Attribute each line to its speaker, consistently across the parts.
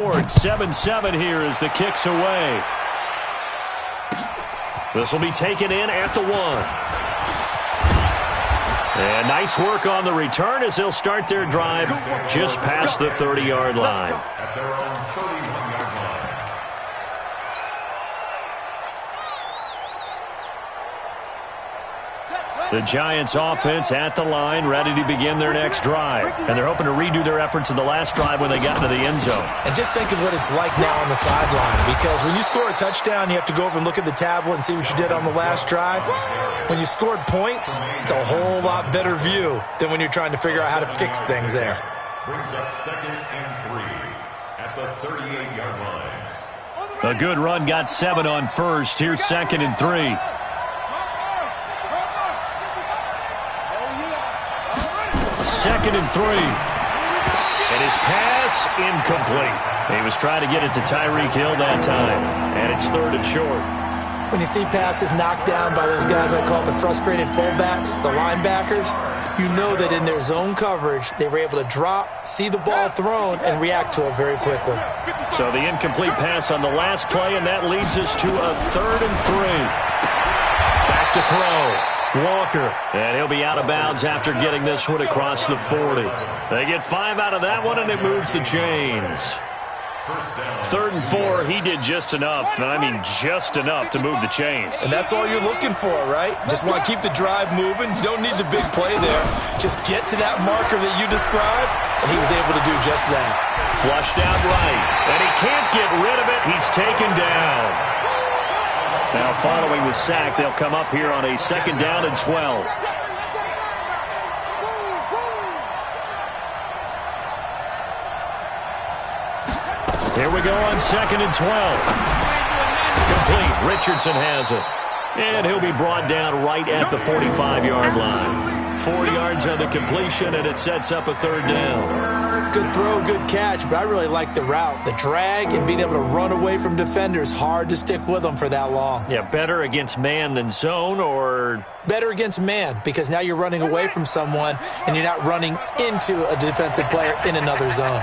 Speaker 1: 7-7 here as the kick's away. This will be taken in at the 1. And nice work on the return as they'll start their drive just past the 30-yard line. The Giants offense at the line, ready to begin their next drive. And they're hoping to redo their efforts in the last drive when they got into the end zone.
Speaker 2: And just think of what it's like now on the sideline. Because when you score a touchdown, you have to go over and look at the tablet and see what you did on the last drive. When you scored points, it's a whole lot better view than when you're trying to figure out how to fix things there.
Speaker 3: Brings up 2nd and 3 at the 38-yard line.
Speaker 1: A good run got 7 on first. Here's 2nd and 3. 2nd and 3. And his pass incomplete. He was trying to get it to Tyreek Hill that time. And it's 3rd and short.
Speaker 2: When you see passes knocked down by those guys I call the frustrated fullbacks, the linebackers, you know that in their zone coverage, they were able to drop, see the ball thrown, and react to it very quickly.
Speaker 1: So the incomplete pass on the last play, and that leads us to a 3rd and 3. Back to throw. Walker, and he'll be out of bounds after getting this one across the 40. They get 5 out of that one, and it moves the chains. 3rd and 4, he did just enough, and I mean just enough to move the chains.
Speaker 2: And that's all you're looking for, right? Just want to keep the drive moving. You don't need the big play there. Just get to that marker that you described, and he was able to do just that.
Speaker 1: Flushed out right, and he can't get rid of it. He's taken down. Now following the sack, they'll come up here on a 2nd down and 12. Here we go on 2nd and 12. Complete. Richardson has it. And he'll be brought down right at the 45-yard line. 4 yards on the completion, and it sets up a 3rd down.
Speaker 2: Good throw, good catch, but I really like the route. The drag and being able to run away from defenders, hard to stick with them for that long.
Speaker 1: Yeah, better against man than zone, or?
Speaker 2: Better against man, because now you're running away from someone, and you're not running into a defensive player in another zone.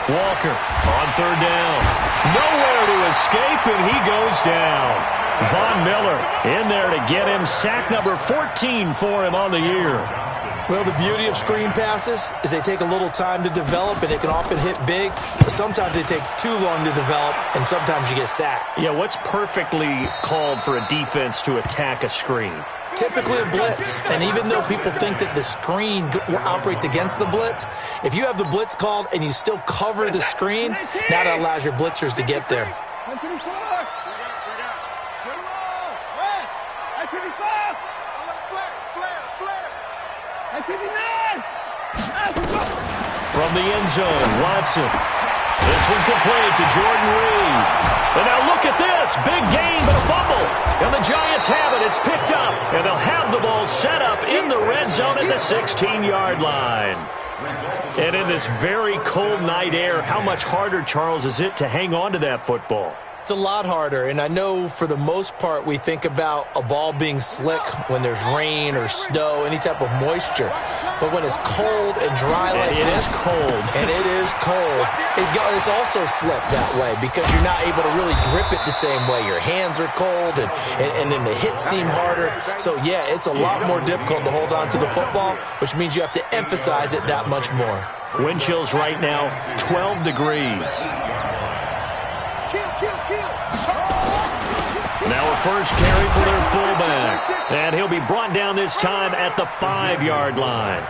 Speaker 1: Walker on 3rd down. Nowhere to escape, and he goes down. Von Miller in there to get him. Sack number 14 for him on the year.
Speaker 2: Well, the beauty of screen passes is they take a little time to develop, and they can often hit big. But sometimes they take too long to develop, and sometimes you get sacked.
Speaker 1: Yeah, what's perfectly called for a defense to attack a screen?
Speaker 2: Typically a blitz, and even though people think that the screen operates against the blitz, if you have the blitz called and you still cover the screen, now that allows your blitzers to get there.
Speaker 1: From the end zone, Watson. This one complete to Jordan Reed. And now look at this. Big gain, but a fumble. And the Giants have it. It's picked up. And they'll have the ball set up in the red zone at the 16-yard line. And in this very cold night air, how much harder, Charles, is it to hang on to that football?
Speaker 2: It's a lot harder, and I know for the most part we think about a ball being slick when there's rain or snow, any type of moisture. But when it's cold and dry like this,
Speaker 1: it is cold.
Speaker 2: And it is cold, it's also slick that way because you're not able to really grip it the same way. Your hands are cold, and then the hits seem harder. So, yeah, it's a lot more difficult to hold on to the football, which means you have to emphasize it that much more.
Speaker 1: Wind chills right now, 12 degrees. Now a first carry for their fullback. And he'll be brought down this time at the 5-yard line.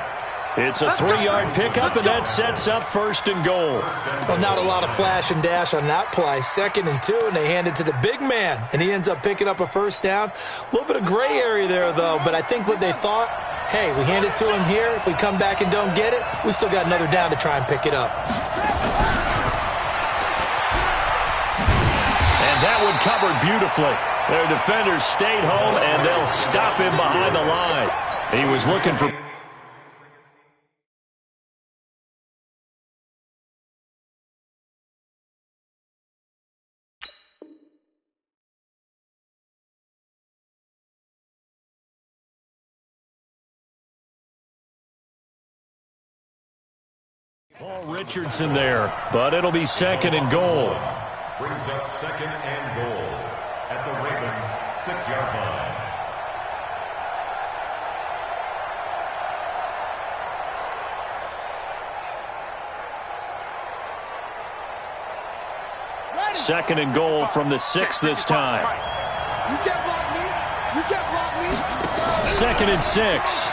Speaker 1: It's a 3-yard pickup, and that sets up 1st and goal.
Speaker 2: Well, not a lot of flash and dash on that play. 2nd and 2, and they hand it to the big man, and he ends up picking up a 1st down. A little bit of gray area there, though, but I think what they thought, hey, we hand it to him here. If we come back and don't get it, we still got another down to try and pick it up.
Speaker 1: And that one covered beautifully. Their defenders stayed home, and they'll stop him behind the line. He was looking for... Paul Richardson there, but it'll be second and goal.
Speaker 3: Brings up second and goal at the Ravens' 6-yard line.
Speaker 1: Second and goal from the 6 this time.
Speaker 4: You can't block me. You can't block me.
Speaker 1: Second and 6.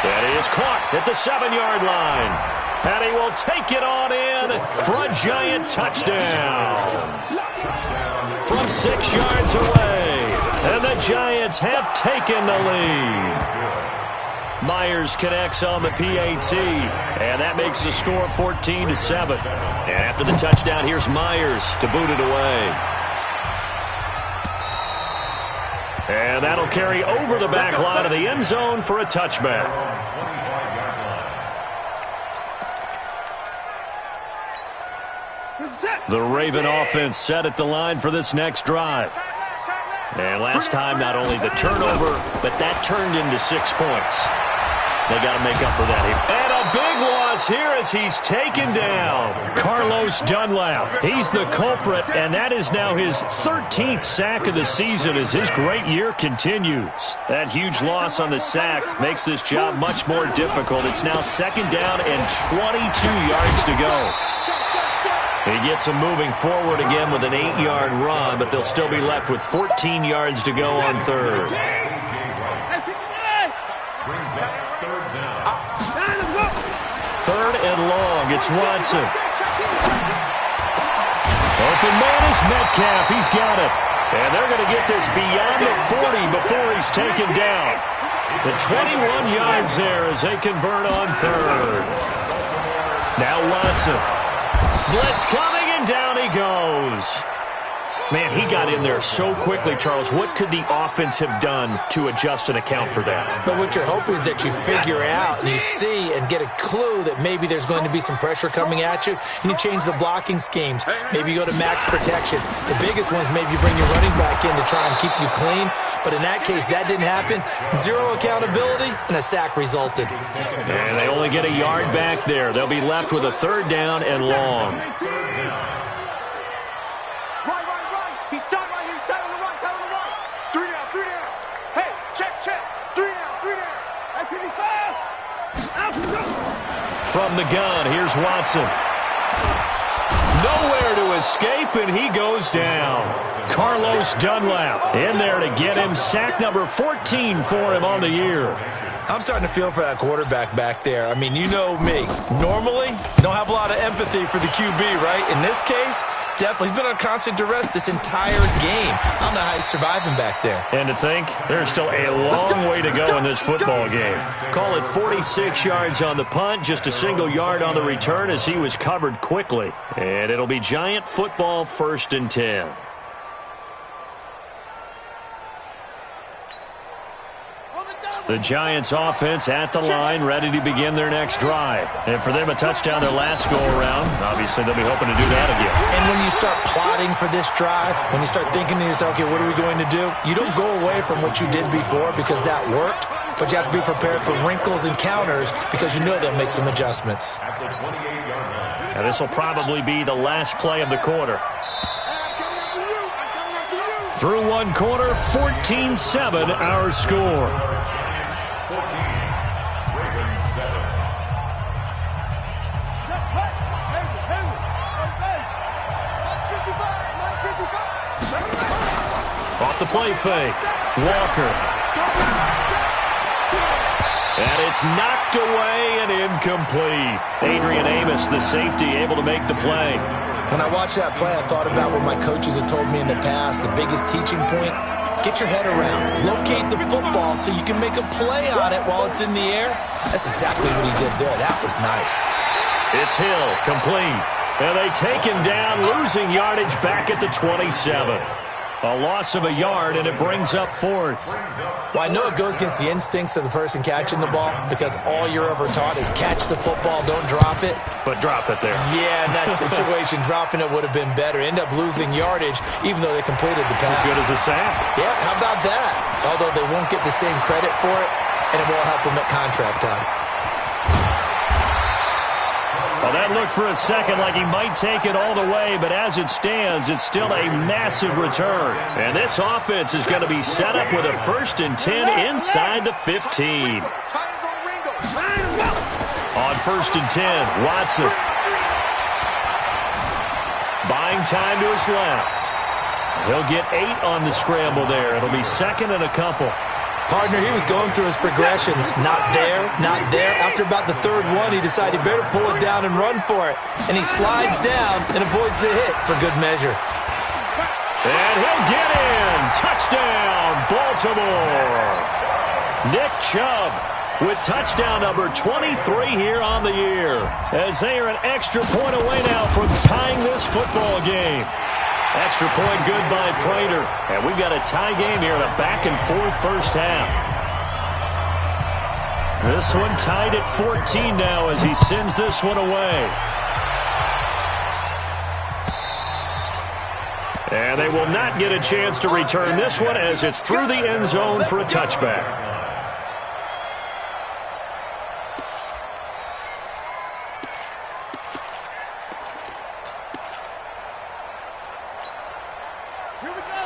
Speaker 1: And he is caught at the 7-yard line. And he will take it on in for a giant touchdown. From 6 yards away. And the Giants have taken the lead. Myers connects on the PAT, and that makes the score 14-7. And after the touchdown, here's Myers to boot it away. And that'll carry over the back line of the end zone for a touchback. The Raven offense set at the line for this next drive. And last time, not only the turnover, but that turned into 6 points. They got to make up for that here. And a big loss here as he's taken down. Carlos Dunlap. He's the culprit, and that is now his 13th sack of the season as his great year continues. That huge loss on the sack makes this job much more difficult. It's now second down and 22 yards to go. He gets them moving forward again with an 8-yard run, but they'll still be left with 14 yards to go on third. Third and long. It's Watson. Open man is Metcalf. He's got it. And they're going to get this beyond the 40 before he's taken down. The 21 yards there as they convert on third. Now Watson. Blitz coming, and down he goes. Man, he got in there so quickly, Charles. What could the offense have done to adjust and account for that?
Speaker 2: But what you're hoping is that you figure out and you see and get a clue that maybe there's going to be some pressure coming at you, and you change the blocking schemes. Maybe you go to max protection. The biggest one is maybe you bring your running back in to try and keep you clean. But in that case, that didn't happen. Zero accountability, and a sack resulted.
Speaker 1: And they only get a yard back there. They'll be left with a third down and long. From the gun, here's Watson. Nowhere to escape, and he goes down. Carlos Dunlap in there to get him sack number 14 for him on the year.
Speaker 2: I'm starting to feel for that quarterback back there. I mean, you know me. Normally, don't have a lot of empathy for the QB, right? In this case, definitely. He's been on constant duress this entire game. I don't know how he's surviving back there.
Speaker 1: And to think, there's still a long way to go in this football game. Call it 46 yards on the punt, just a single yard on the return as he was covered quickly. And it'll be Giant football 1st and 10. The Giants offense at the line, ready to begin their next drive. And for them, a touchdown their last go-around. Obviously, they'll be hoping to do that again.
Speaker 2: And when you start plotting for this drive, when you start thinking to yourself, okay, what are we going to do? You don't go away from what you did before because that worked, but you have to be prepared for wrinkles and counters because you know they'll make some adjustmts.
Speaker 1: And this will probably be the last play of the quarter. Through one quarter, 14-7 our score.
Speaker 3: 14, Ravens 7.
Speaker 1: Off the play fake. Walker. And it's knocked away and incomplete. Adrian Amos, the safety, able to make the play.
Speaker 2: When I watched that play, I thought about what my coaches had told me in the past. The biggest teaching point, get your head around. Locate the football so you can make a play on it while it's in the air. That's exactly what he did there. That was nice.
Speaker 1: It's Hill, complete. And they take him down, losing yardage back at the 27. A loss of a yard, and it brings up 4th.
Speaker 2: Well, I know it goes against the instincts of the person catching the ball because all you're ever taught is catch the football, don't drop it.
Speaker 1: But drop it there.
Speaker 2: Yeah, in that situation, dropping it would have been better. End up losing yardage, even though they completed the pass.
Speaker 1: As good as a sack.
Speaker 2: Yeah, how about that? Although they won't get the same credit for it, and it won't help them at contract time.
Speaker 1: Well, that looked for a second like he might take it all the way, but as it stands, it's still a massive return. And this offense is going to be set up with a 1st and 10 inside the 15. On 1st and 10, Watson. Buying time to his left. He'll get 8 on the scramble there. It'll be 2nd and a couple.
Speaker 2: Partner, he was going through his progressions. Not there, not there. After about the 3rd one, he decided he better pull it down and run for it. And he slides down and avoids the hit for good measure.
Speaker 1: And he'll get in. Touchdown, Baltimore. Nick Chubb with touchdown number 23 here on the year, as they are an extra point away now from tying this football game. Extra point good by Prater. And we've got a tie game here in a back-and-forth first half. This one tied at 14 now as he sends this one away. And they will not get a chance to return this one as it's through the end zone for a touchback.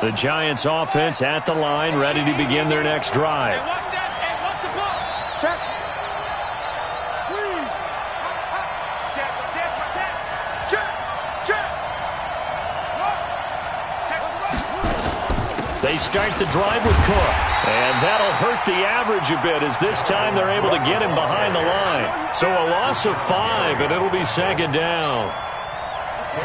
Speaker 1: The Giants offense at the line, ready to begin their next drive. They start the drive with Cook, and that'll hurt the average a bit as this time they're able to get him behind the line. So a loss of 5, and it'll be 2nd down.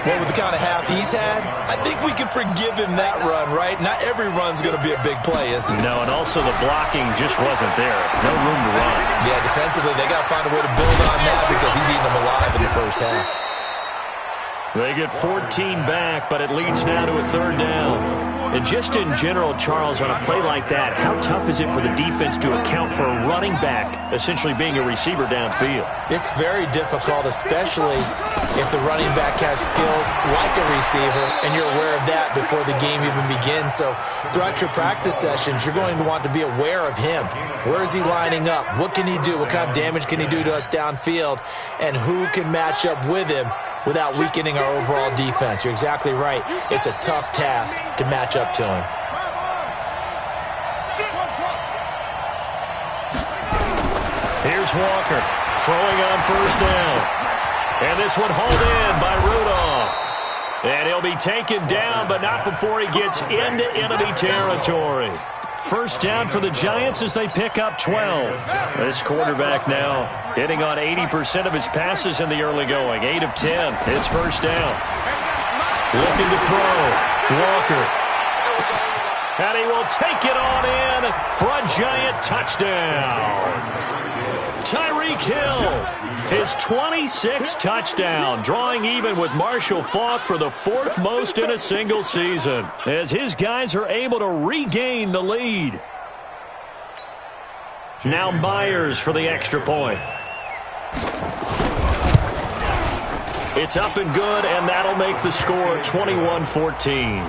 Speaker 2: Well, with the kind of half he's had, I think we can forgive him that run, right? Not every run's going to be a big play, is it?
Speaker 1: No, and also the blocking just wasn't there. No room to run.
Speaker 2: Yeah, defensively, they got to find a way to build on that because he's eating them alive in the first half.
Speaker 1: They get 14 back, but it leads now to a 3rd down. And just in general, Charles, on a play like that, how tough is it for the defense to account for a running back essentially being a receiver downfield?
Speaker 2: It's very difficult, especially if the running back has skills like a receiver, and you're aware of that before the game even begins. So throughout your practice sessions, you're going to want to be aware of him. Where is he lining up? What can he do? What kind of damage can he do to us downfield? And who can match up with him without weakening our overall defense? You're exactly right. It's a tough task to match up to him.
Speaker 1: Here's Walker throwing on 1st down. And this one hauled in by Rudolph. And he'll be taken down, but not before he gets into enemy territory. 1st down for the Giants as they pick up 12. This quarterback now hitting on 80% of his passes in the early going. 8 of 10. It's 1st down. Looking to throw. Walker. And he will take it on in for a Giant touchdown. Tyreek Hill, his 26th touchdown, drawing even with Marshall Faulk for the 4th most in a single season, as his guys are able to regain the lead. Now Myers for the extra point. It's up and good, and that'll make the score 21-14.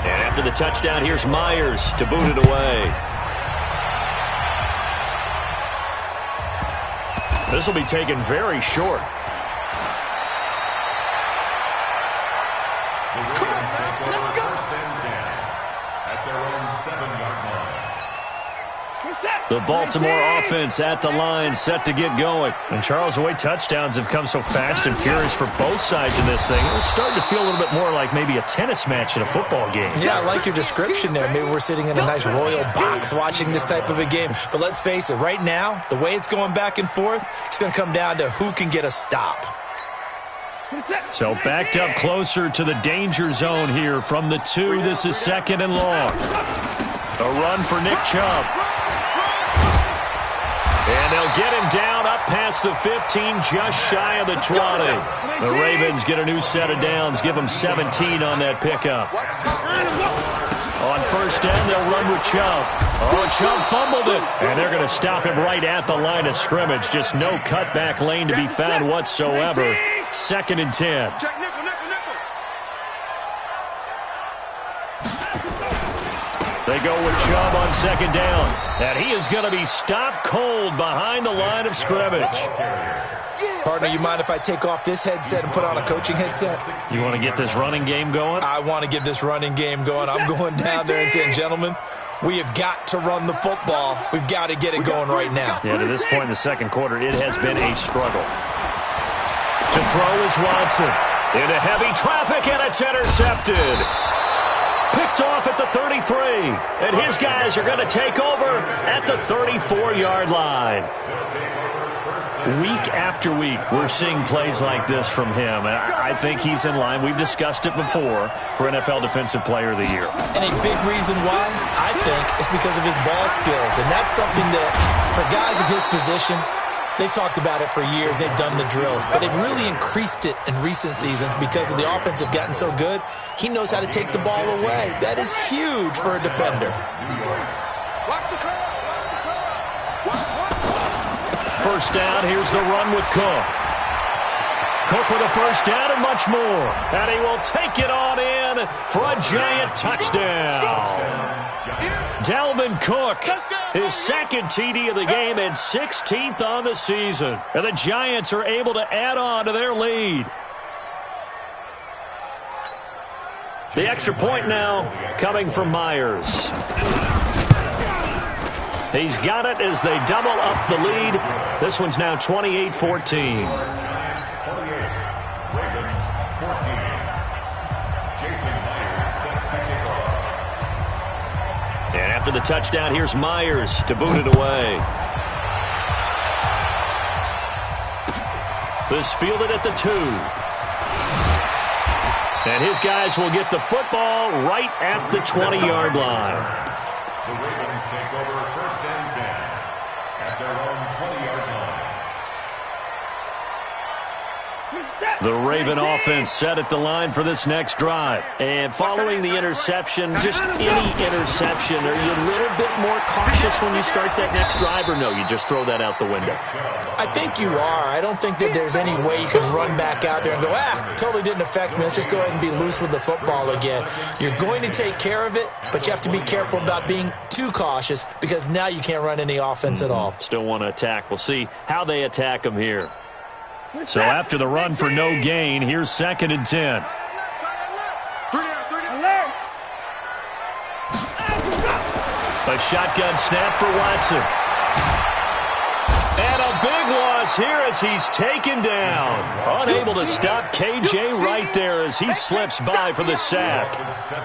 Speaker 1: And after the touchdown, here's Myers to boot it away. This will be taken very short. The Baltimore offense at the line, set to get going. And Charles, the way touchdowns have come so fast and furious for both sides in this thing, it's starting to feel a little bit more like maybe a tennis match in a football game. Yeah, I like your description there. Maybe we're sitting in a nice royal box watching this type of a game. But let's face it, right now, the way it's going back and forth, it's going to come down to who can get a stop. So backed up closer to the danger zone here from the 2. This is 2nd and long. A run for Nick Chubb. And they'll get him down up past the 15, just shy of the 20. The Ravens get a new set of downs, give them 17 on that pickup. On 1st down, they'll run with Chubb. Oh, Chubb fumbled it. And they're going to stop him right at the line of scrimmage. Just no cutback lane to be found whatsoever. 2nd and 10. They go with Chubb on second down. And he is going to be stopped cold behind the line of scrimmage.
Speaker 2: Partner, you mind if I take off this headset and put on a coaching headset?
Speaker 1: You want to get this running game going?
Speaker 2: I want to get this running game going. I'm going down there and saying, gentlemen, we have got to run the football. We've got to get it going right now.
Speaker 1: Yeah, to this point in the second quarter, it has been a struggle. To throw is Watson. Into heavy traffic, and it's intercepted. Picked off at the 33. And his guys are going to take over at the 34-yard line. Week after week, we're seeing plays like this from him. And I think he's in line. We've discussed it before for NFL Defensive Player of the Year.
Speaker 2: And a big reason why, I think, is because of his ball skills. And that's something that, for guys of his position, they've talked about it for years. They've done the drills. But they've really increased it in recent seasons because of the offense have gotten so good. He knows how to take the ball away. That is huge for a defender.
Speaker 4: Watch the curve.
Speaker 1: First down, here's the run with Cook. Cook with a first down and much more. And he will take it on in for a giant touchdown. Dalvin Cook, his second TD of the game and 16th on the season. And the Giants are able to add on to their lead. The extra point now coming from Myers. He's got it as they double up the lead. This one's now 28-14.
Speaker 3: 48. Ravens 14. Jason Myers set to kick off.
Speaker 1: And after the touchdown, here's Myers to boot it away. This fielded at the 2. And his guys will get the football right at the 20-yard line.
Speaker 3: The Ravens take over first and 10 at their own 20-yard line.
Speaker 1: The Raven offense set at the line for this next drive. And following the interception, just any interception, are you a little bit more cautious when you start that next drive, or no, you just throw that out the window?
Speaker 2: I think you are. I don't think that there's any way you can run back out there and go, totally didn't affect me. Let's just go ahead and be loose with the football again. You're going to take care of it, but you have to be careful about being too cautious because now you can't run any offense at all.
Speaker 1: Still want to attack. We'll see how they attack them here. So after the run for no gain, here's second and 10. A shotgun snap for Watson. And a big loss here as he's taken down. Unable to stop KJ right there as he slips by for the sack.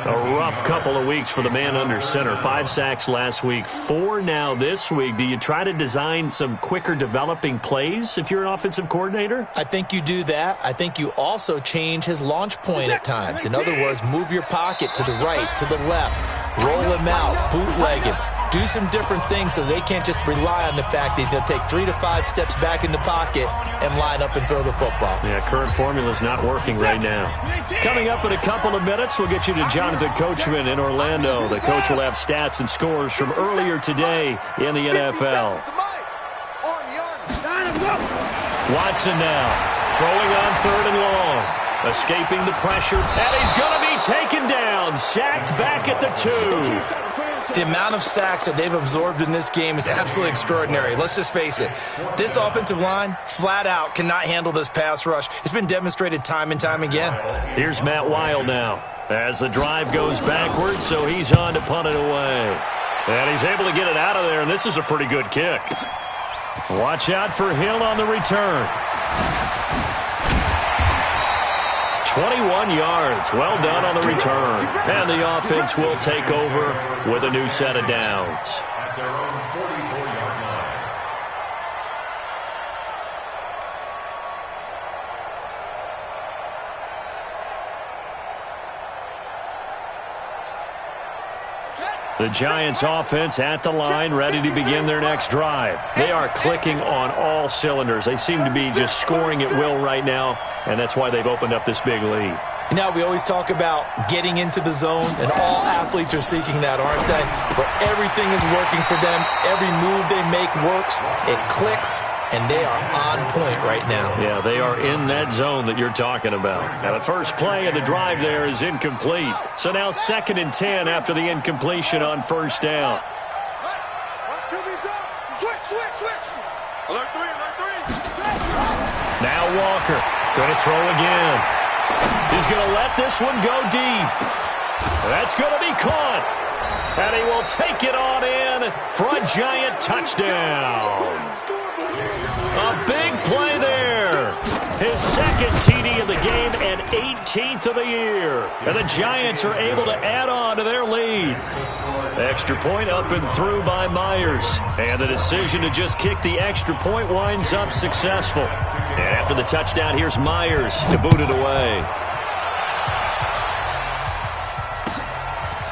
Speaker 1: A rough couple of weeks for the man under center. 5 sacks last week, 4 now this week. Do you try to design some quicker developing plays if you're an offensive coordinator?
Speaker 2: I think you do that. I think you also change his launch point at times. In other words, move your pocket to the right, to the left, roll him out, bootleg him. Do some different things so they can't just rely on the fact that he's going to take 3 to 5 steps back in the pocket and line up and throw the football.
Speaker 1: Yeah, current formula's not working right now. Coming up in a couple of minutes, we'll get you to Jonathan Coachman in Orlando. The coach will have stats and scores from earlier today in the NFL. Watson now, throwing on third and long. Escaping the pressure, and he's going to be taken down. Sacked back at the 2.
Speaker 2: The amount of sacks that they've absorbed in this game is absolutely extraordinary. Let's just face it. This offensive line, flat out, cannot handle this pass rush. It's been demonstrated time and time again.
Speaker 1: Here's Matt Weil now as the drive goes backwards, so he's on to punt it away. And he's able to get it out of there, and this is a pretty good kick. Watch out for Hill on the return. 21 yards. Well done on the return. And the offense will take over with a new set of downs.
Speaker 3: At their own 44-yard line.
Speaker 1: The Giants offense at the line, ready to begin their next drive. They are clicking on all cylinders. They seem to be just scoring at will right now, and that's why they've opened up this big lead.
Speaker 2: You know, we always talk about getting into the zone, and all athletes are seeking that, aren't they? Where everything is working for them. Every move they make works. It clicks, and they are on point right now.
Speaker 1: Yeah, they are in that zone that you're talking about. Now, the first play of the drive there is incomplete. So now 2nd and 10 after the incompletion on first down. Now Walker going to throw again. He's going to let this one go deep. That's going to be caught. And he will take it on in for a Giant touchdown. A big play there. His 2nd TD of the game and 18th of the year. And the Giants are able to add on to their lead. Extra point up and through by Myers. And the decision to just kick the extra point winds up successful. And after the touchdown, here's Myers to boot it away.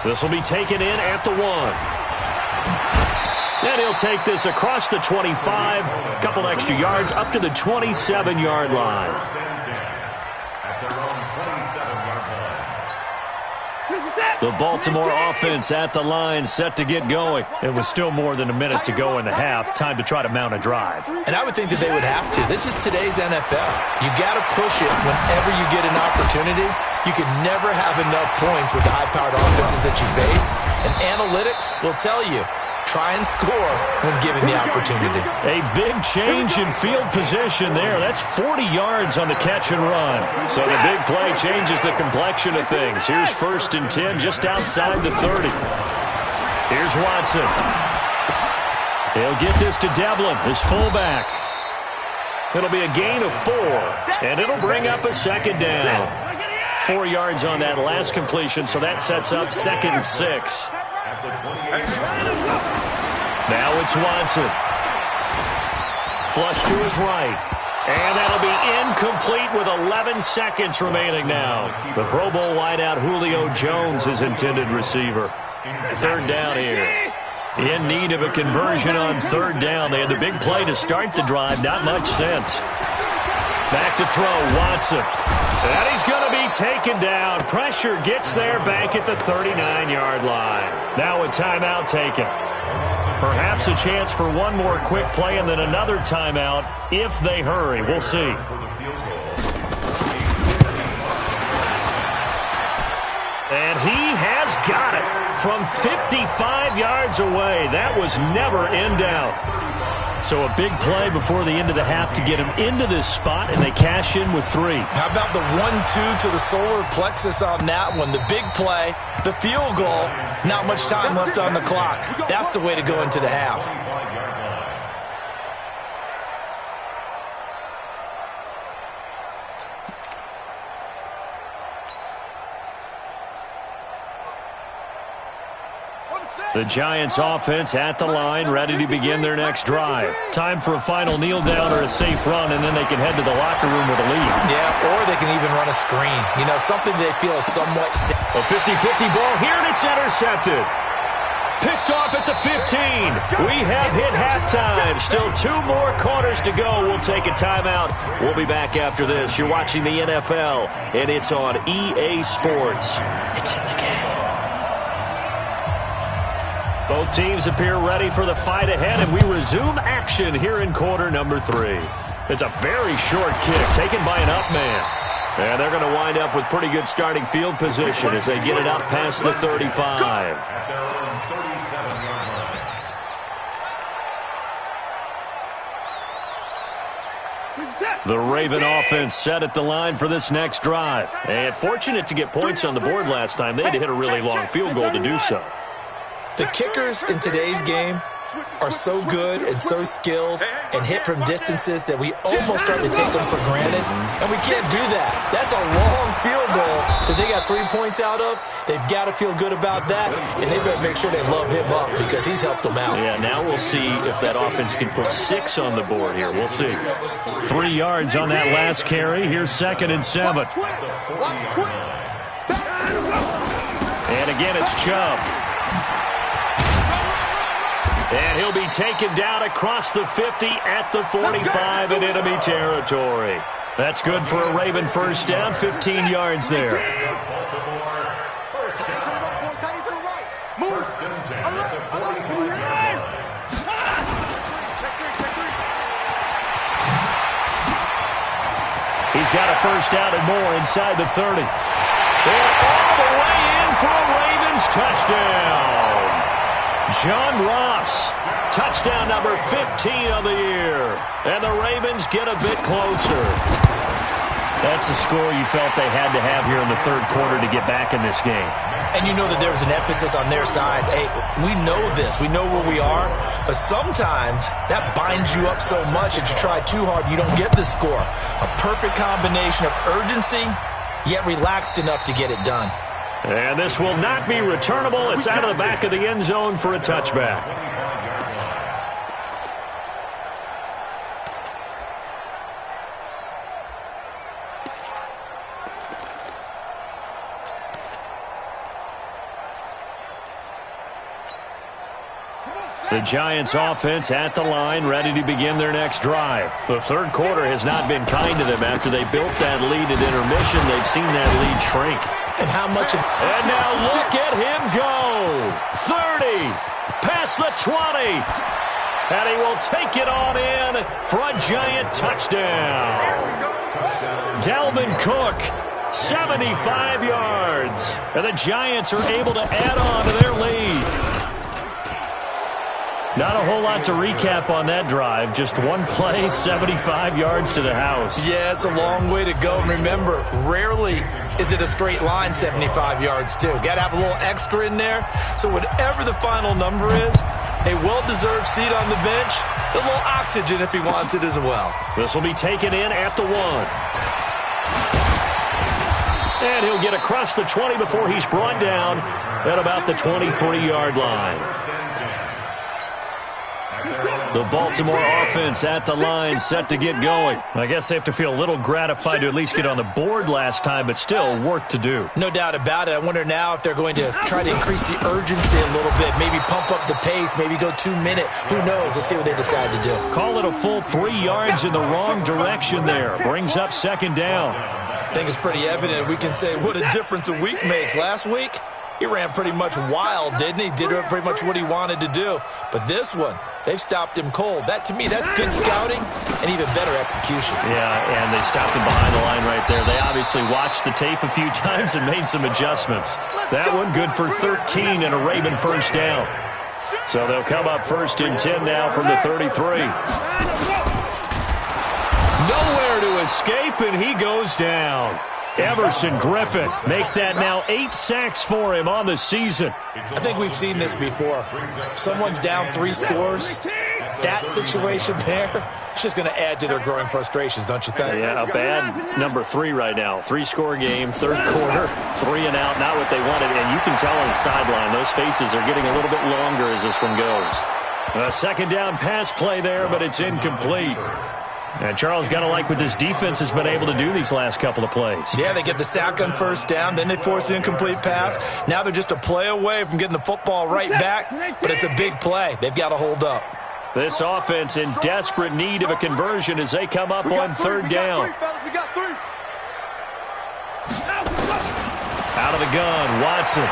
Speaker 1: This will be taken in at the 1. And he'll take this across the 25, a couple extra yards up to the 27-yard line. The Baltimore offense at the line set to get going. It was still more than a minute to go in the half. Time to try to mount a drive.
Speaker 2: And I would think that they would have to. This is today's NFL. You got to push it whenever you get an opportunity. You can never have enough points with the high-powered offenses that you face. And analytics will tell you, try and score when given the opportunity.
Speaker 1: A big change in field position there. That's 40 yards on the catch and run. So the big play changes the complexion of things. Here's 1st and 10 just outside the 30. Here's Watson. He'll get this to Devlin, his fullback. It'll be a gain of 4, and it'll bring up a 2nd down. 4 yards on that last completion, so that sets up 2nd and 6. Now it's Watson. Flush to his right. And that'll be incomplete with 11 seconds remaining now. The Pro Bowl wideout Julio Jones is intended receiver. 3rd down here. In need of a conversion on 3rd down. They had the big play to start the drive. Not much sense. Back to throw, Watson. And he's going to be taken down. Pressure gets there back at the 39-yard line. Now a timeout taken. Perhaps a chance for one more quick play and then another timeout if they hurry. We'll see. And he has got it from 55 yards away. That was never in doubt. So a big play before the end of the half to get him into this spot, and they cash in with 3.
Speaker 2: How about the 1-2 to the solar plexus on that one? The big play, the field goal, not much time left on the clock. That's the way to go into the half.
Speaker 1: The Giants offense at the line, ready to begin their next drive. Time for a final kneel down or a safe run, and then they can head to the locker room with a lead.
Speaker 2: Yeah, or they can even run a screen. You know, something they feel is somewhat safe.
Speaker 1: A 50-50 ball here, and it's intercepted. Picked off at the 15. We have hit halftime. Still 2 more quarters to go. We'll take a timeout. We'll be back after this. You're watching the NFL, and it's on EA Sports. It's in the game. Both teams appear ready for the fight ahead, and we resume action here in quarter number 3. It's a very short kick taken by an up man. And they're going to wind up with pretty good starting field position as they get it up past the 35. The Raven offense set at the line for this next drive. And fortunate to get points on the board last time. They had to hit a really long field goal to do so.
Speaker 2: The kickers in today's game are so good and so skilled and hit from distances that we almost start to take them for granted, and we can't do that. That's a long field goal that they got 3 points out of. They've got to feel good about that, and they better make sure they love him up because he's helped them out.
Speaker 1: Yeah, now we'll see if that offense can put 6 on the board here. We'll see. 3 yards on that last carry. Here's 2nd and 7. And again, it's Chubb. And he'll be taken down across the 50 at the 45 in enemy territory. That's good for a Raven first down, 15 yards there. He's got a first down and more inside the 30. And all the way in for a Ravens touchdown. John Ross, touchdown number 15 of the year. And the Ravens get a bit closer. That's a score you felt they had to have here in the third quarter to get back in this game.
Speaker 2: And you know that there was an emphasis on their side. Hey, we know this. We know where we are. But sometimes that binds you up so much that you try too hard, you don't get the score. A perfect combination of urgency, yet relaxed enough to get it done.
Speaker 1: And this will not be returnable. It's out of the back of the end zone for a touchback. The Giants offense at the line, ready to begin their next drive. The third quarter has not been kind to them after they built that lead at intermission. They've seen that lead shrink.
Speaker 2: And how much of...
Speaker 1: And now look at him go. 30, past the 20. And he will take it on in for a Giant touchdown. Dalvin Cook, 75 yards. And the Giants are able to add on to their lead. Not a whole lot to recap on that drive. Just one play, 75 yards to the house.
Speaker 2: Yeah, it's a long way to go. And remember, rarely is it a straight line 75 yards, too. Got to have a little extra in there. So whatever the final number is, a well-deserved seat on the bench, a little oxygen if he wants it as well.
Speaker 1: This will be taken in at the 1. And he'll get across the 20 before he's brought down at about the 23-yard line. The Baltimore offense at the line, set to get going. I guess they have to feel a little gratified to at least get on the board last time, but still work to do.
Speaker 2: No doubt about it. I wonder now if they're going to try to increase the urgency a little bit, maybe pump up the pace, maybe go 2 minute. Who knows? Let's see what they decide to do.
Speaker 1: Call it a full 3 yards in the wrong direction there. Brings up second down.
Speaker 2: I think it's pretty evident. We can say what a difference a week makes. Last week, he ran pretty much wild, didn't he? Did pretty much what he wanted to do. But this one, they've stopped him cold. That, to me, that's good scouting and even better execution.
Speaker 1: Yeah, and they stopped him behind the line right there. They obviously watched the tape a few times and made some adjustments. That one good for 13 and a Raven first down. So they'll come up 1st and 10 now from the 33. Nowhere to escape, and he goes down. Everson Griffith make that now 8 sacks for him on the season.
Speaker 2: I think we've seen this before. If someone's down 3 scores, that situation there, it's just going to add to their growing frustrations, don't you think?
Speaker 1: Yeah, a bad number 3 right now. 3-score game, third quarter, 3 and out, not what they wanted. And you can tell on the sideline, those faces are getting a little bit longer as this one goes. A second down pass play there, but it's incomplete. And Charles, got to like what this defense has been able to do these last couple of plays.
Speaker 2: Yeah, they get the sack on first down, then they force the incomplete pass. Now they're just a play away from getting the football right back, but it's a big play. They've got to hold up.
Speaker 1: This offense in desperate need of a conversion as they come up on third down. Out of the gun, Watson.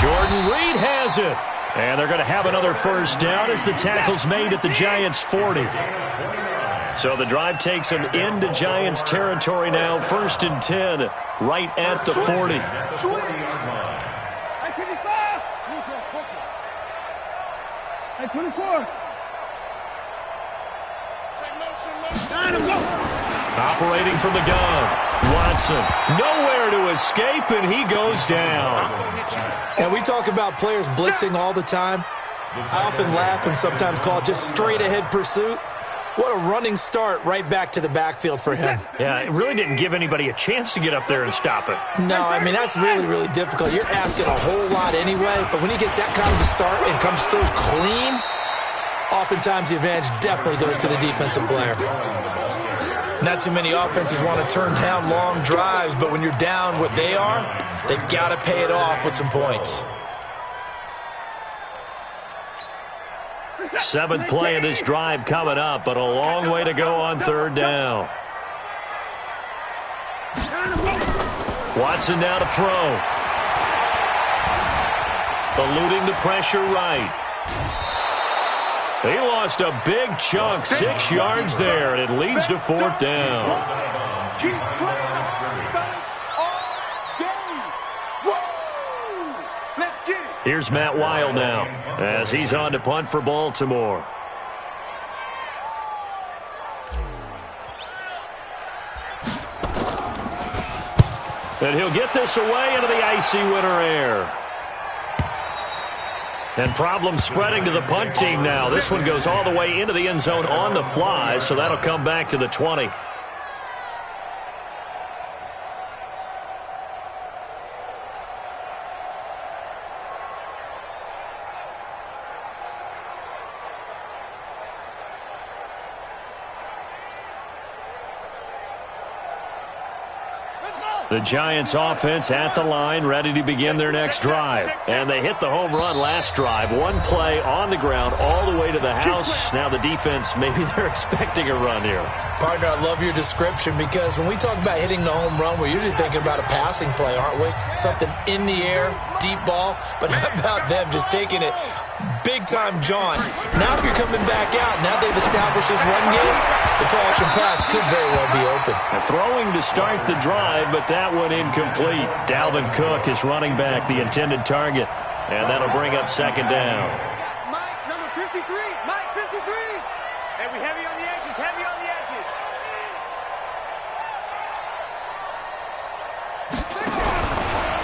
Speaker 1: Jordan Reed has it. And they're going to have another first down as the tackle's made at the Giants' 40. So the drive takes them into Giants territory now. 1st and 10, right at the 40.
Speaker 4: Hey, 24.
Speaker 1: Operating from the gun. Watson, nowhere to escape, and he goes down.
Speaker 2: And we talk about players blitzing all the time. I often laugh and sometimes call it just straight-ahead pursuit. What a running start right back to the backfield for him.
Speaker 1: Yeah, it really didn't give anybody a chance to get up there and stop it.
Speaker 2: No, I mean, that's really, really difficult. You're asking a whole lot anyway, but when he gets that kind of a start and comes through clean, oftentimes the advantage definitely goes to the defensive player. Not too many offenses want to turn down long drives, but when you're down what they are, they've got to pay it off with some points.
Speaker 1: 7th play of this drive coming up, but a long way to go on third down. Watson now to throw. Eluding the pressure right. He lost a big chunk, 6 yards there, and it leads to 4th down.
Speaker 4: Keep playing, fellas, all day. Woo! Let's get it.
Speaker 1: Here's Matt Weil now as he's on to punt for Baltimore. And he'll get this away into the icy winter air. And problems spreading to the punt team now. This one goes all the way into the end zone on the fly, so that'll come back to the 20. The Giants offense at the line, ready to begin their next drive. And they hit the home run last drive. One play on the ground all the way to the house. Now the defense, maybe they're expecting a run here.
Speaker 2: Partner, I love your description because when we talk about hitting the home run, we're usually thinking about a passing play, aren't we? Something in the air, deep ball. But how about them just taking it big-time John? Now if you're coming back out, now they've established this run game, the play-action pass could very well be open.
Speaker 1: Throwing to start the drive, but that one incomplete. Dalvin Cook is running back the intended target, and that'll bring up 2nd down.
Speaker 4: Mike, number 53. Mike, 53. Hey, we heavy on the edges, heavy on the edges.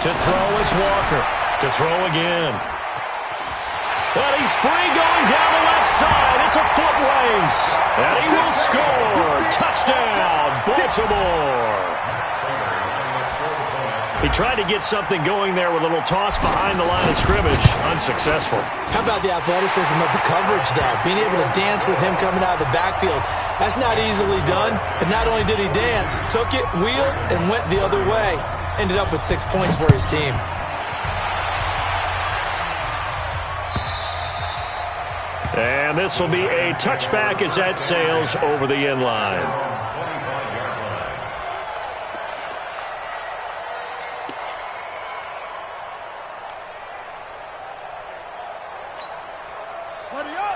Speaker 1: To throw is Walker. To throw again. But he's free going down the left side. It's a foot race. And he will score. Touchdown, Baltimore. He tried to get something going there with a little toss behind the line of scrimmage. Unsuccessful.
Speaker 2: How about the athleticism of the coverage, though? Being able to dance with him coming out of the backfield. That's not easily done. But not only did he dance, took it, wheeled, and went the other way. Ended up with 6 points for his team.
Speaker 1: And this will be a touchback as that sails over the end line.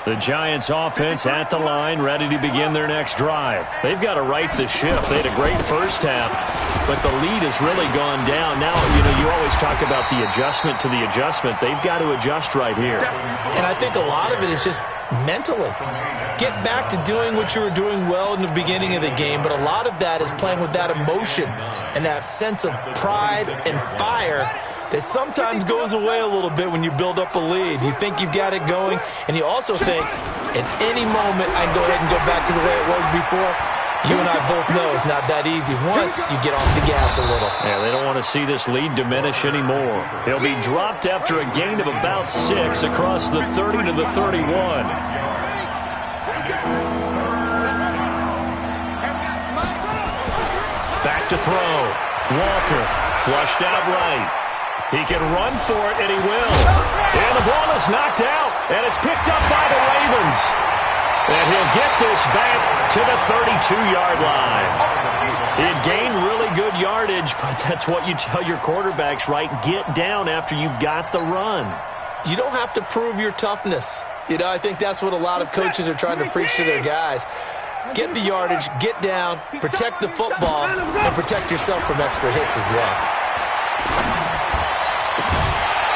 Speaker 1: The Giants offense at the line, ready to begin their next drive. They've got to right the ship. They had a great first half, but the lead has really gone down. Now, you always talk about the adjustment to the adjustment. They've got to adjust right here.
Speaker 2: And I think a lot of it is just mentally. Get back to doing what you were doing well in the beginning of the game, but a lot of that is playing with that emotion and that sense of pride and fire that sometimes goes away a little bit when you build up a lead. You think you've got it going, and you also think, at any moment, I can go ahead and go back to the way it was before. You and I both know it's not that easy once you get off the gas a little.
Speaker 1: Yeah, they don't want to see this lead diminish anymore. He'll be dropped after a gain of about 6 across the 30 to the 31. Back to throw. Walker flushed out right. He can run for it, and he will. And the ball is knocked out, and it's picked up by the Ravens. And he'll get this back to the 32-yard line. He had gained really good yardage, but that's what you tell your quarterbacks, right? Get down after you got the run.
Speaker 2: You don't have to prove your toughness. I think that's what a lot of coaches are trying to preach to their guys. Get the yardage, get down, protect the football, and protect yourself from extra hits as well.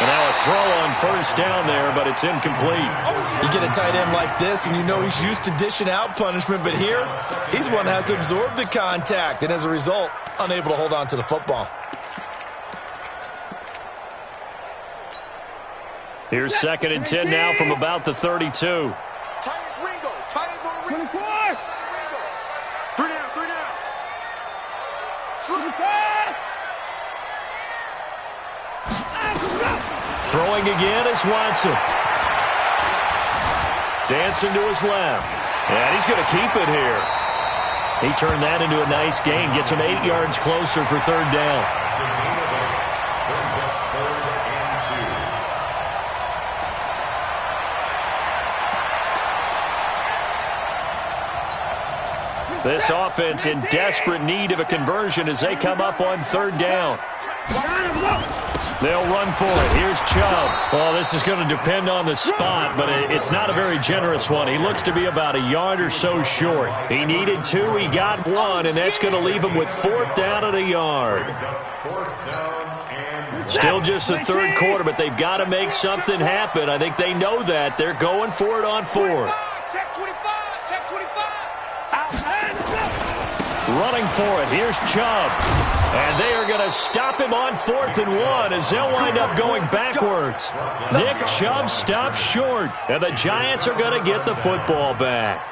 Speaker 1: And now a throw on first down there, but it's incomplete.
Speaker 2: You get a tight end like this, and you know he's used to dishing out punishment, but here, he's one that has to absorb the contact, and as a result, unable to hold on to the football.
Speaker 1: Here's 2nd and 10 now from about the 32.
Speaker 4: Titans Ringo. Titans on Ringo. 24. Ringo. 3 down, 3 down. Slip.
Speaker 1: Throwing again is Watson. Dancing to his left. And he's going to keep it here. He turned that into a nice gain. Gets him 8 yards closer for 3rd down. This offense in desperate need of a conversion as they come up on 3rd down. They'll run for it. Here's Chubb. Well, this is going to depend on the spot, but it's not a very generous one. He looks to be about a yard or so short. He needed 2. He got 1, and that's going to leave him with 4th down and a yard. Still just the third quarter, but they've got to make something happen. I think they know that. They're going for it on 4th.
Speaker 4: Check 25. Check 25.
Speaker 1: Running for it. Here's Chubb. And they are going to stop him on 4th and 1 as they'll wind up going backwards. Nick Chubb stops short, and the Giants are going to get the football back.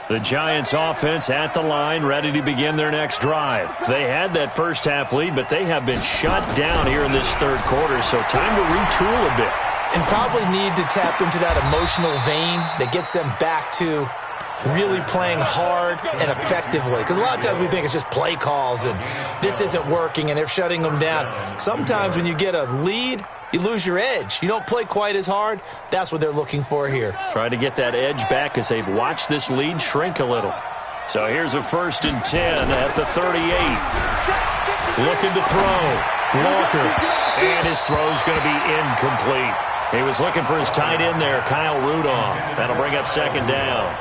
Speaker 1: The Giants offense at the line, ready to begin their next drive. They had that first half lead, but they have been shut down here in this third quarter, so time to retool a bit.
Speaker 2: And probably need to tap into that emotional vein that gets them back to really playing hard and effectively. Because a lot of times we think it's just play calls and this isn't working and they're shutting them down. Sometimes when you get a lead, you lose your edge. You don't play quite as hard. That's what they're looking for here.
Speaker 1: Try to get that edge back as they've watched this lead shrink a little. So here's a 1st and 10 at the 38. Looking to throw. Walker. And his throw's going to be incomplete. He was looking for his tight end there, Kyle Rudolph. That'll bring up 2nd down.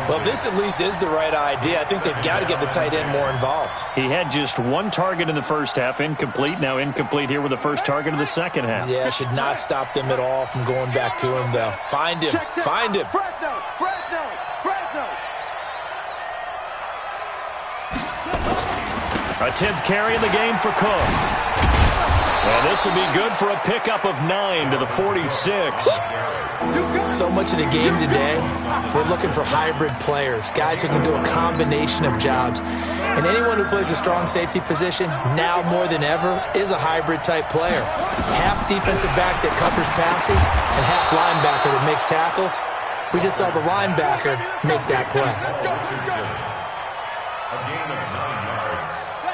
Speaker 2: Well, this at least is the right idea. I think they've got to get the tight end more involved.
Speaker 1: He had just 1 target in the first half, incomplete. Now incomplete here with the first target of the second half.
Speaker 2: Yeah, should not stop them at all from going back to him, though. Find him. Find him.
Speaker 4: Fresno.
Speaker 1: A 10th carry in the game for Cook. And this will be good for a pickup of 9 to the 46.
Speaker 2: So much of the game today, we're looking for hybrid players, guys who can do a combination of jobs. And anyone who plays a strong safety position, now more than ever, is a hybrid-type player. Half defensive back that covers passes and half linebacker that makes tackles. We just saw the linebacker make that play.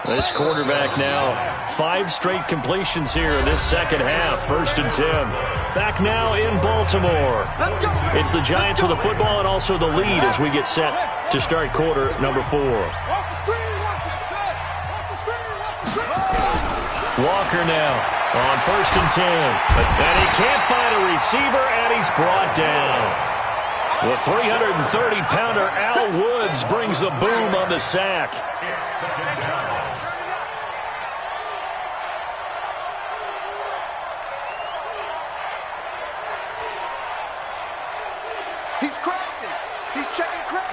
Speaker 1: This quarterback now, 5 straight completions here in this second half, 1st and 10. Back now in Baltimore. It's the Giants with the football and also the lead as we get set to start quarter number 4. Walker now on 1st and 10. And he can't find a receiver, and he's brought down. The 330-pounder Al Woods brings the boom on the sack.
Speaker 4: He's crossing. He's checking crack.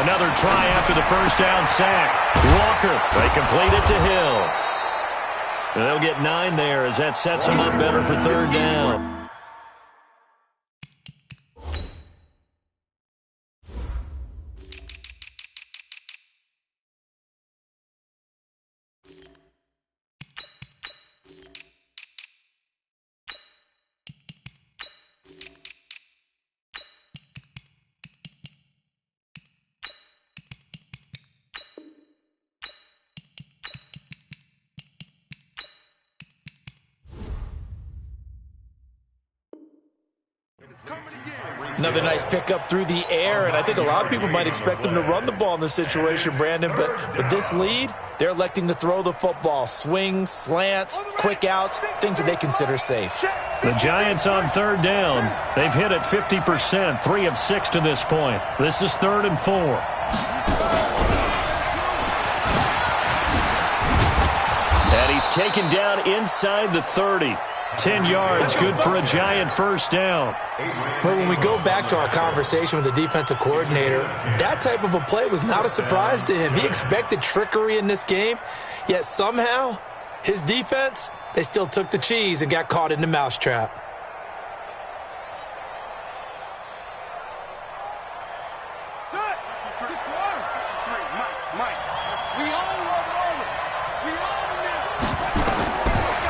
Speaker 1: Another try after the first down sack. Walker, they complete it to Hill. And they'll get 9 there as that sets them up better for 3rd down.
Speaker 2: Another nice pickup through the air, and I think a lot of people might expect them to run the ball in this situation, Brandon, but with this lead, they're electing to throw the football. Swings, slants, quick outs, things that they consider safe.
Speaker 1: The Giants on 3rd down. They've hit it 50%, 3 of 6 to this point. This is 3rd and 4. And he's taken down inside the 30. 10 yards, good for a Giant first down.
Speaker 2: Well, when we go back to our conversation with the defensive coordinator, that type of a play was not a surprise to him. He expected trickery in this game, yet somehow his defense, they still took the cheese and got caught in the mousetrap.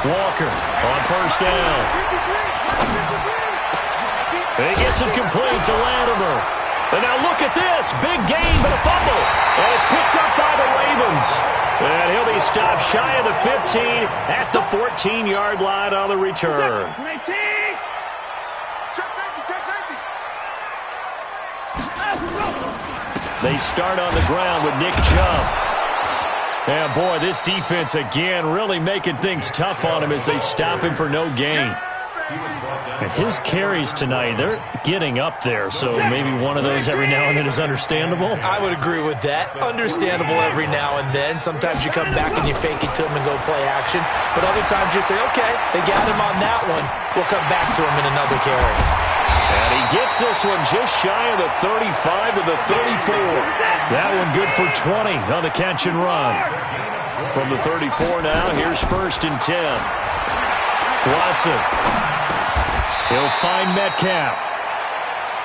Speaker 1: Walker on 1st down. He gets it complete to Latimer. And now look at this. Big gain, but a fumble. And it's picked up by the Ravens. And he'll be stopped shy of the 15 at the 14-yard line on the return. They start on the ground with Nick Chubb. And, boy, this defense again really making things tough on him as they stop him for no gain. And his carries tonight, they're getting up there, so maybe one of those every now and then is understandable.
Speaker 2: I would agree with that. Understandable every now and then. Sometimes you come back and you fake it to him and go play action. But other times you say, okay, they got him on that one. We'll come back to him in another carry.
Speaker 1: And he gets this one just shy of the 35 to the 34. That one good for 20 on the catch and run. From the 34 now, here's 1st and 10. Watson. He'll find Metcalf.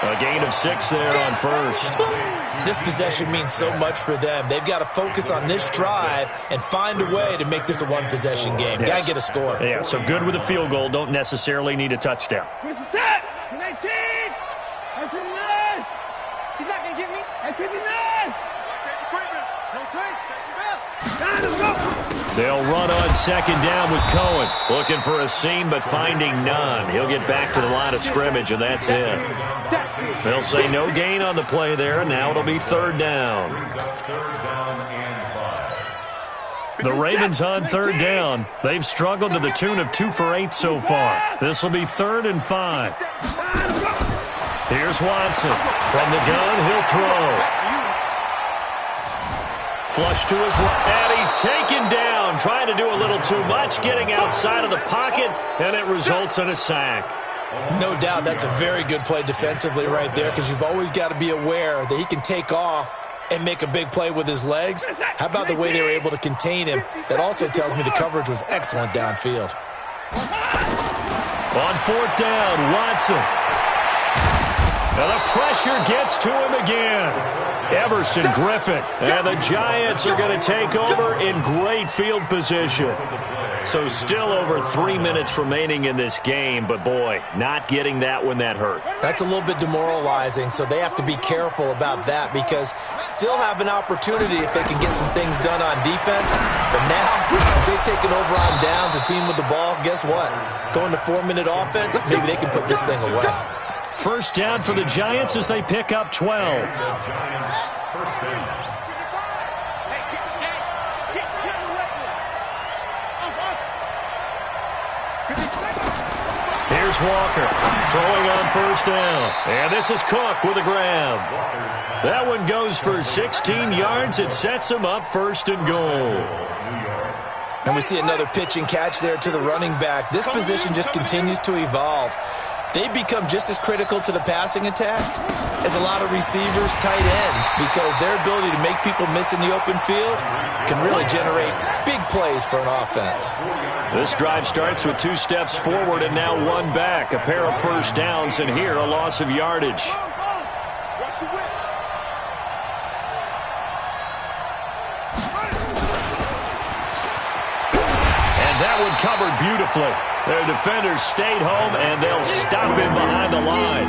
Speaker 1: A gain of 6 there on 1st.
Speaker 2: This possession means so much for them. They've got to focus on this drive and find a way to make this a one-possession game.
Speaker 1: Yes.
Speaker 2: Got to get a score.
Speaker 1: Yeah, so good with a field goal. Don't necessarily need a touchdown.
Speaker 4: He's not going to get me. Hey, 59. Let's go.
Speaker 1: They'll run on 2nd down with Cohen. Looking for a seam, but finding none. He'll get back to the line of scrimmage, and that's it. They'll say no gain on the play there. Now it'll be 3rd down. The Ravens on 3rd down. They've struggled to the tune of 2 for 8 so far. This will be 3rd and 5. Here's Watson. From the gun, he'll throw. Flush to his right, and he's taken down, trying to do a little too much, getting outside of the pocket, and it results in a sack.
Speaker 2: No doubt that's a very good play defensively right there, because you've always got to be aware that he can take off and make a big play with his legs. How about the way they were able to contain him? That also tells me the coverage was excellent downfield.
Speaker 1: On 4th down, Watson. And the pressure gets to him again. Everson Griffin. And the Giants are going to take over in great field position. So still over 3 minutes remaining in this game, but boy, not getting that when that hurt.
Speaker 2: That's a little bit demoralizing, so they have to be careful about that, because still have an opportunity if they can get some things done on defense. But now, since they've taken over on downs, a team with the ball, guess what? Going to 4-minute offense, maybe they can put this thing away.
Speaker 1: 1st down for the Giants as they pick up 12. Here's Walker throwing on 1st down. And this is Cook with a grab. That one goes for 16 yards. It sets him up 1st and goal.
Speaker 2: And we see another pitch and catch there to the running back. This position just continues to evolve. They become just as critical to the passing attack as a lot of receivers, tight ends, because their ability to make people miss in the open field can really generate big plays for an offense.
Speaker 1: This drive starts with 2 steps forward and now 1 back. A pair of 1st downs, and here a loss of yardage. And that one covered beautifully. Their defenders stayed home, and they'll stop him behind the line.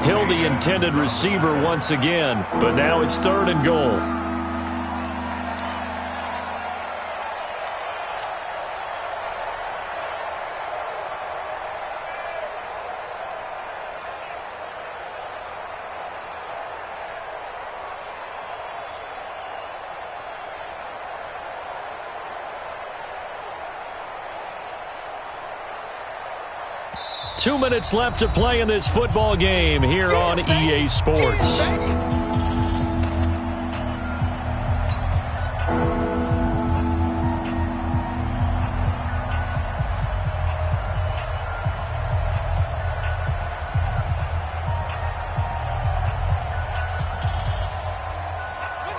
Speaker 1: Hill the intended receiver once again, but now it's 3rd and goal. Two minutes left to play in this football game here on EA Sports.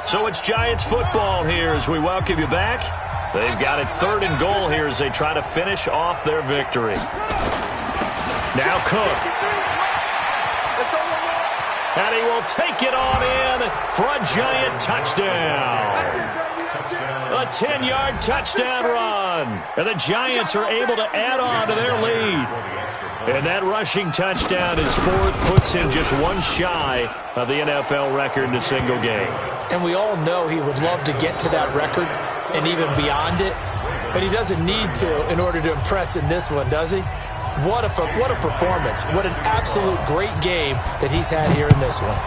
Speaker 1: So it's Giants football here as we welcome you back. They've got it 3rd and goal here as they try to finish off their victory. Now Cook. And he will take it on in for a Giant touchdown. A 10-yard touchdown run. And the Giants are able to add on to their lead. And that rushing touchdown is fourth, puts him just one shy of the NFL record in a single game.
Speaker 2: And we all know he would love to get to that record and even beyond it, but he doesn't need to in order to impress in this one, does he? What a performance. What an absolute great game that he's had here in this one.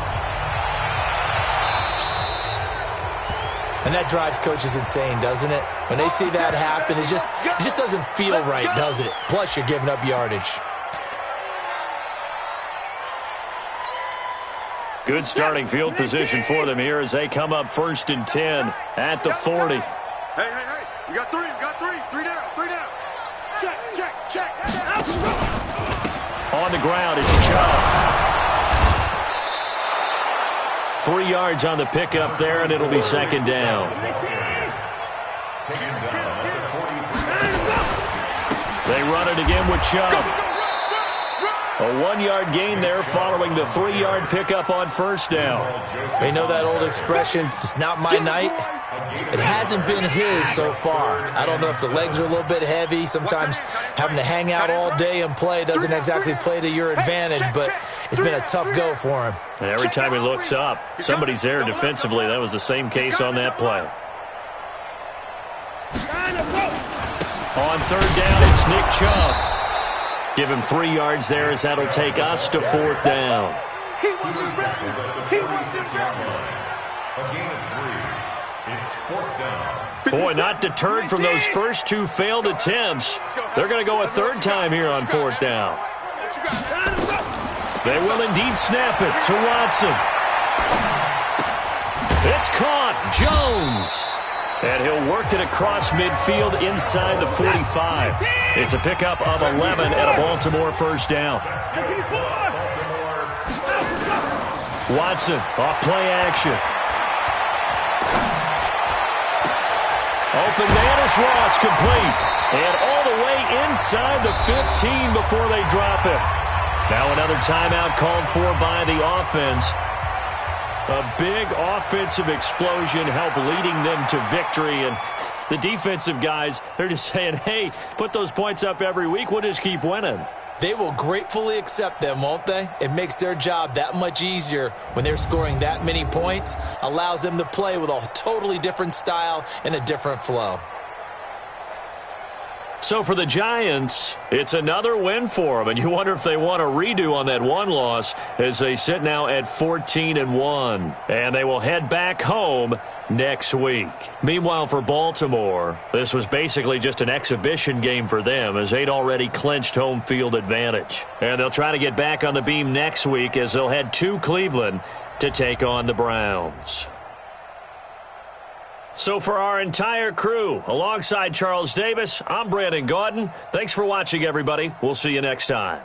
Speaker 2: And that drives coaches insane, doesn't it? When they see that happen, it just doesn't feel right, does it? Plus, you're giving up yardage.
Speaker 1: Good starting field position for them here as they come up 1st and 10 at the 40.
Speaker 4: Hey. We got three. Three down. Check.
Speaker 1: On the ground, it's Chubb. 3 yards on the pickup there, and it'll be 2nd down. They run it again with Chubb. A 1-yard gain there following the 3-yard pickup on 1st down.
Speaker 2: You know that old expression, it's not my night? It hasn't been his so far. I don't know if the legs are a little bit heavy. Sometimes having to hang out all day and play doesn't exactly play to your advantage, but it's been a tough go for him.
Speaker 1: And every time he looks up, somebody's there defensively. That was the same case on that play. On 3rd down, it's Nick Chubb. Give him 3 yards there as that'll take us to 4th down.
Speaker 3: He wants his record. A gain of 3. It's 4th down.
Speaker 1: Boy, not deterred from those first 2 failed attempts. They're going to go a 3rd time here on 4th down. They will indeed snap it to Watson. It's caught. Jones. And he'll work it across midfield inside the 45. It's a pickup of 11 and a Baltimore 1st down. Watson off play action. Open man is Ross, complete. And all the way inside the 15 before they drop it. Now another timeout called for by the offense. A big offensive explosion helped leading them to victory. And the defensive guys, they're just saying, hey, put those points up every week. We'll just keep winning.
Speaker 2: They will gratefully accept them, won't they? It makes their job that much easier when they're scoring that many points. Allows them to play with a totally different style and a different flow.
Speaker 1: So for the Giants, it's another win for them, and you wonder if they want a redo on that one loss as they sit now at 14-1, and they will head back home next week. Meanwhile, for Baltimore, this was basically just an exhibition game for them as they'd already clinched home field advantage, and they'll try to get back on the beam next week as they'll head to Cleveland to take on the Browns. So for our entire crew, alongside Charles Davis, I'm Brandon Gaudin. Thanks for watching, everybody. We'll see you next time.